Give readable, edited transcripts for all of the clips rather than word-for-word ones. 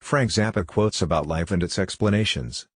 Frank Zappa quotes about life and its explanations.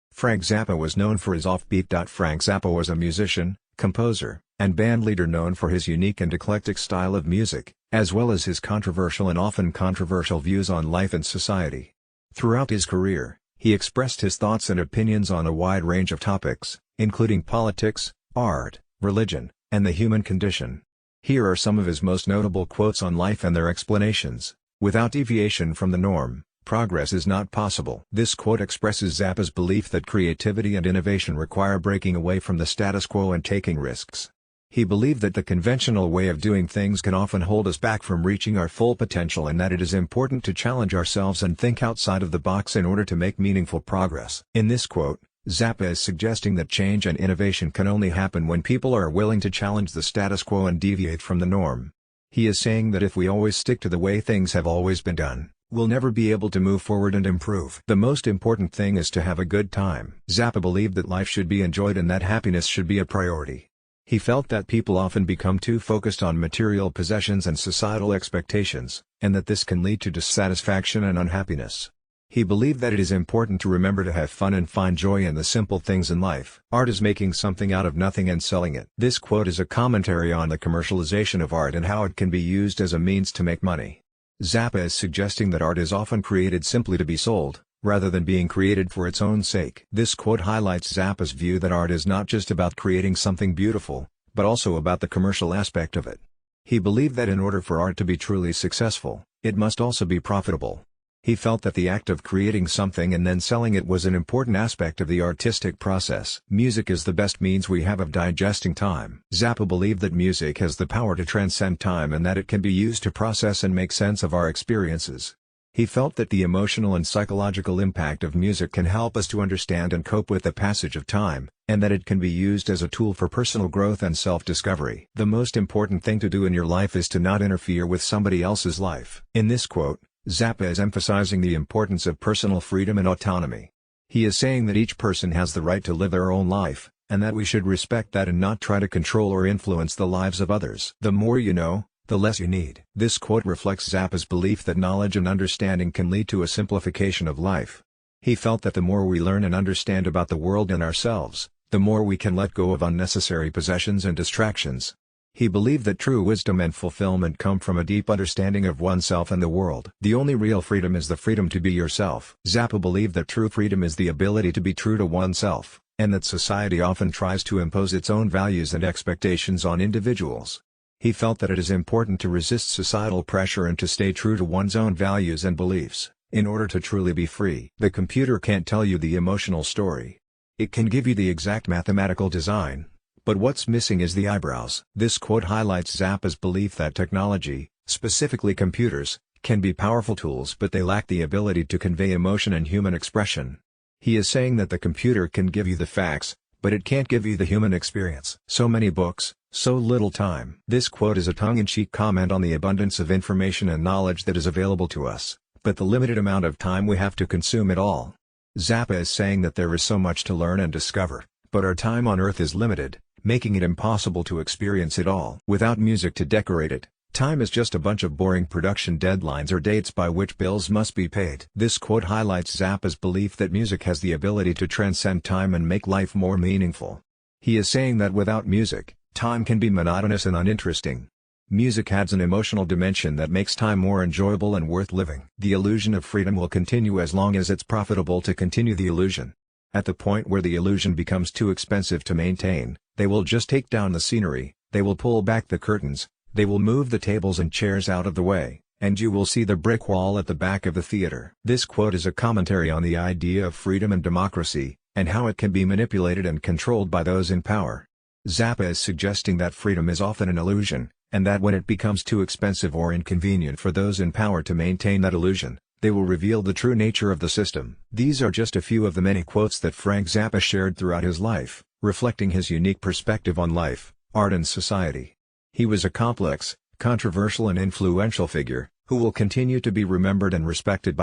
Frank Zappa was known for his offbeat. Frank Zappa was a musician, composer, and bandleader known for his unique and eclectic style of music, as well as his controversial and often controversial views on life and society. Throughout his career, he expressed his thoughts and opinions on a wide range of topics, including politics, art, religion, and the human condition. Here are some of his most notable quotes on life and their explanations. Without deviation from the norm, progress is not possible. This quote expresses Zappa's belief that creativity and innovation require breaking away from the status quo and taking risks. He believed that the conventional way of doing things can often hold us back from reaching our full potential and that it is important to challenge ourselves and think outside of the box in order to make meaningful progress. In this quote, Zappa is suggesting that change and innovation can only happen when people are willing to challenge the status quo and deviate from the norm. He is saying that if we always stick to the way things have always been done, we'll never be able to move forward and improve. The most important thing is to have a good time. Zappa believed that life should be enjoyed and that happiness should be a priority. He felt that people often become too focused on material possessions and societal expectations, and that this can lead to dissatisfaction and unhappiness. He believed that it is important to remember to have fun and find joy in the simple things in life. Art is making something out of nothing and selling it. This quote is a commentary on the commercialization of art and how it can be used as a means to make money. Zappa is suggesting that art is often created simply to be sold, rather than being created for its own sake. This quote highlights Zappa's view that art is not just about creating something beautiful, but also about the commercial aspect of it. He believed that in order for art to be truly successful, it must also be profitable. He felt that the act of creating something and then selling it was an important aspect of the artistic process. Music is the best means we have of digesting time. Zappa believed that music has the power to transcend time and that it can be used to process and make sense of our experiences. He felt that the emotional and psychological impact of music can help us to understand and cope with the passage of time, and that it can be used as a tool for personal growth and self-discovery. The most important thing to do in your life is to not interfere with somebody else's life. In this quote, Zappa is emphasizing the importance of personal freedom and autonomy. He is saying that each person has the right to live their own life, and that we should respect that and not try to control or influence the lives of others. The more you know, the less you need. This quote reflects Zappa's belief that knowledge and understanding can lead to a simplification of life. He felt that the more we learn and understand about the world and ourselves, the more we can let go of unnecessary possessions and distractions. He believed that true wisdom and fulfillment come from a deep understanding of oneself and the world. The only real freedom is the freedom to be yourself. Zappa believed that true freedom is the ability to be true to oneself, and that society often tries to impose its own values and expectations on individuals. He felt that it is important to resist societal pressure and to stay true to one's own values and beliefs, in order to truly be free. The computer can't tell you the emotional story. It can give you the exact mathematical design, but what's missing is the eyebrows. This quote highlights Zappa's belief that technology, specifically computers, can be powerful tools but they lack the ability to convey emotion and human expression. He is saying that the computer can give you the facts, but it can't give you the human experience. So many books, so little time. This quote is a tongue-in-cheek comment on the abundance of information and knowledge that is available to us, but the limited amount of time we have to consume it all. Zappa is saying that there is so much to learn and discover, but our time on Earth is limited, making it impossible to experience it all. Without music to decorate it, time is just a bunch of boring production deadlines or dates by which bills must be paid. This quote highlights Zappa's belief that music has the ability to transcend time and make life more meaningful. He is saying that without music, time can be monotonous and uninteresting. Music adds an emotional dimension that makes time more enjoyable and worth living. The illusion of freedom will continue as long as it's profitable to continue the illusion. At the point where the illusion becomes too expensive to maintain, they will just take down the scenery, they will pull back the curtains, they will move the tables and chairs out of the way, and you will see the brick wall at the back of the theater. This quote is a commentary on the idea of freedom and democracy, and how it can be manipulated and controlled by those in power. Zappa is suggesting that freedom is often an illusion, and that when it becomes too expensive or inconvenient for those in power to maintain that illusion, they will reveal the true nature of the system. These are just a few of the many quotes that Frank Zappa shared throughout his life, reflecting his unique perspective on life, art and society. He was a complex, controversial and influential figure, who will continue to be remembered and respected by